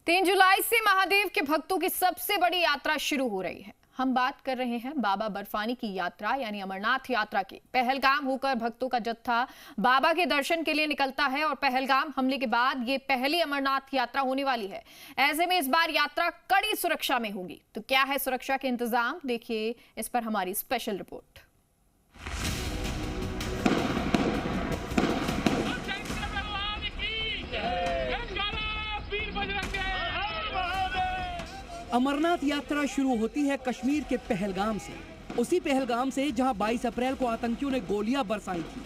3 जुलाई से महादेव के भक्तों की सबसे बड़ी यात्रा शुरू हो रही है। हम बात कर रहे हैं बाबा बर्फानी की यात्रा यानी अमरनाथ यात्रा की। पहलगाम होकर भक्तों का जत्था बाबा के दर्शन के लिए निकलता है और पहलगाम हमले के बाद ये पहली अमरनाथ यात्रा होने वाली है। ऐसे में इस बार यात्रा कड़ी सुरक्षा में होगी। तो क्या है सुरक्षा के इंतजाम, देखिए इस पर हमारी स्पेशल रिपोर्ट। अमरनाथ यात्रा शुरू होती है कश्मीर के पहलगाम से, उसी पहलगाम से जहां 22 अप्रैल को आतंकियों ने गोलियां बरसाई थी।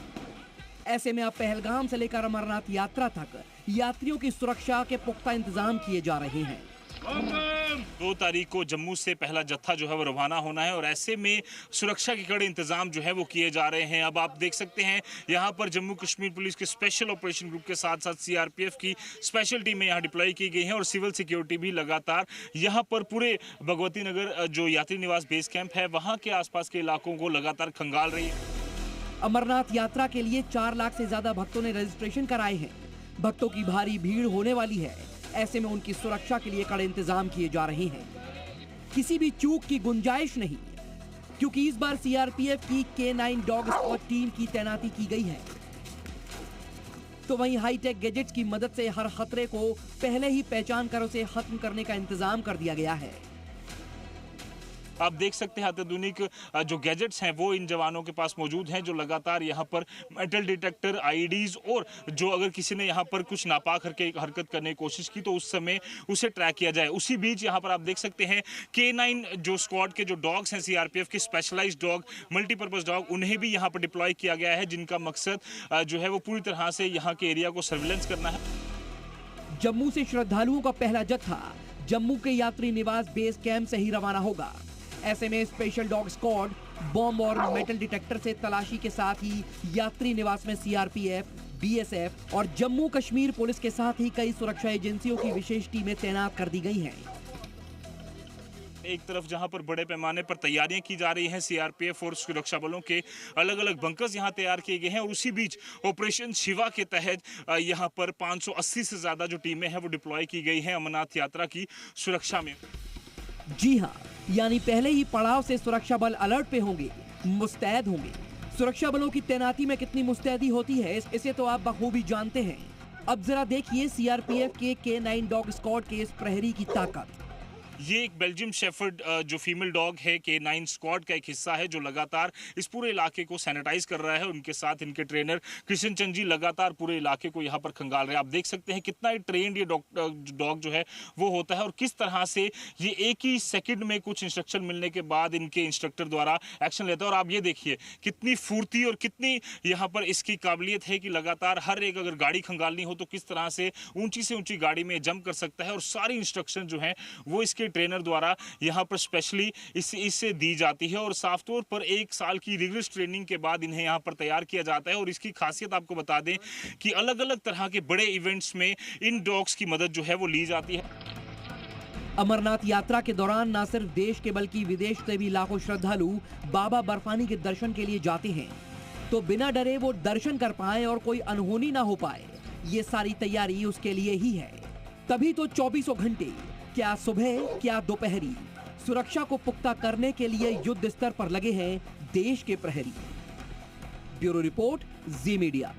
ऐसे में अब पहलगाम से लेकर अमरनाथ यात्रा तक यात्रियों की सुरक्षा के पुख्ता इंतजाम किए जा रहे हैं। 2 तारीख को जम्मू से पहला जत्था जो है वो रवाना होना है और ऐसे में सुरक्षा के कड़े इंतजाम जो है वो किए जा रहे हैं। अब आप देख सकते हैं यहाँ पर जम्मू कश्मीर पुलिस के स्पेशल ऑपरेशन ग्रुप के साथ साथ सीआरपीएफ की स्पेशल टीमें यहाँ डिप्लॉय की गई हैं और सिविल सिक्योरिटी भी लगातार यहाँ पर पूरे भगवती नगर जो यात्री निवास बेस कैंप है वहाँ के आसपास के इलाकों को लगातार खंगाल रही है। अमरनाथ यात्रा के लिए 4 लाख से ज्यादा भक्तों ने रजिस्ट्रेशन कराए हैं। भक्तों की भारी भीड़ होने वाली है। ऐसे में उनकी सुरक्षा के लिए कड़े इंतजाम किए जा रहे हैं। किसी भी चूक की गुंजाइश नहीं, क्योंकि इस बार सीआरपीएफ की K9 डॉग स्क्वाड टीम की तैनाती की गई है। तो वहीं हाईटेक गैजेट्स की मदद से हर खतरे को पहले ही पहचान कर उसे खत्म करने का इंतजाम कर दिया गया है। आप देख सकते हैं अत्याधुनिक जो गैजेट्स हैं वो इन जवानों के पास मौजूद हैं, जो लगातार यहाँ पर मेटल डिटेक्टर, आईडीज और जो अगर किसी ने यहाँ पर कुछ नापाक हरकत करने की कोशिश की तो उस समय उसे ट्रैक किया जाए। उसी बीच यहाँ पर आप देख सकते हैं K9 जो स्क्वाड के जो डॉग्स हैं सीआरपीएफ के स्पेशलाइज्ड डॉग, मल्टीपर्पज डॉग, उन्हें भी यहाँ पर डिप्लॉय किया गया है, जिनका मकसद जो है वो पूरी तरह से यहाँ के एरिया को सर्विलेंस करना है। जम्मू से श्रद्धालुओं का पहला जत्था जम्मू के यात्री निवास बेस कैंप से ही रवाना होगा। ऐसे में स्पेशल डॉग स्क्वाड बॉम्ब और मेटल डिटेक्टर से तलाशी के साथ ही यात्री निवास में सीआरपीएफ, बीएसएफ और जम्मू कश्मीर पुलिस के साथ ही कई सुरक्षा एजेंसियों की विशेष टीमें तैनात कर दी गई हैं। एक तरफ जहां पर बड़े पैमाने पर तैयारियां की जा रही हैं, सीआरपीएफ और सुरक्षा बलों के अलग अलग बंकर्स यहां तैयार किए गए हैं और उसी बीच ऑपरेशन शिवा के तहत यहां पर 580 से ज्यादा जो टीमें हैं वो डिप्लॉय की गई हैं अमरनाथ यात्रा की सुरक्षा में। जी हाँ, यानी पहले ही पड़ाव से सुरक्षा बल अलर्ट पे होंगे, मुस्तैद होंगे। सुरक्षा बलों की तैनाती में कितनी मुस्तैदी होती है इसे तो आप बखूबी जानते हैं। अब जरा देखिए सीआरपीएफ के K9 डॉग स्क्वाड के इस प्रहरी की ताकत। ये एक बेल्जियम शेफर्ड जो फीमेल डॉग है K9 स्क्वाड का एक हिस्सा है, जो लगातार इस पूरे इलाके को सैनिटाइज कर रहा है। उनके साथ इनके ट्रेनर कृष्ण चंद जी लगातार पूरे इलाके को यहाँ पर खंगाल रहे हैं। आप देख सकते हैं कितना ही ट्रेंड ये डॉग जो है वो होता है और किस तरह से ये एक ही सेकंड में कुछ इंस्ट्रक्शन मिलने के बाद इनके इंस्ट्रक्टर द्वारा एक्शन लेता है। और आप ये देखिए कितनी फुर्ती और कितनी यहाँ पर इसकी काबिलियत है कि लगातार हर एक अगर गाड़ी खंगालनी हो तो किस तरह से ऊंची गाड़ी में जंप कर सकता है और सारी इंस्ट्रक्शन जो है वो इसके ट्रेनर द्वारा यहाँ पर स्पेशली इससे दी जाती है और साफ तौर पर 1 साल की रिगरस ट्रेनिंग के बाद इन्हें यहाँ पर तैयार किया जाता है। और इसकी खासियत आपको बता दें कि अलग अलग तरह के बड़े इवेंट्स में इन डॉग्स की मदद जो है वो ली जाती है। अमरनाथ यात्रा के दौरान न सिर्फ देश के बल्कि विदेश से भी लाखों श्रद्धालु बाबा बर्फानी के दर्शन के लिए जाते हैं, तो बिना डरे वो दर्शन कर पाए और कोई अनहोनी ना हो पाए, ये सारी तैयारी उसके लिए ही है। तभी तो 24 घंटे, क्या सुबह क्या दोपहरी, सुरक्षा को पुख्ता करने के लिए युद्ध स्तर पर लगे हैं देश के प्रहरी। ब्यूरो रिपोर्ट, जी मीडिया।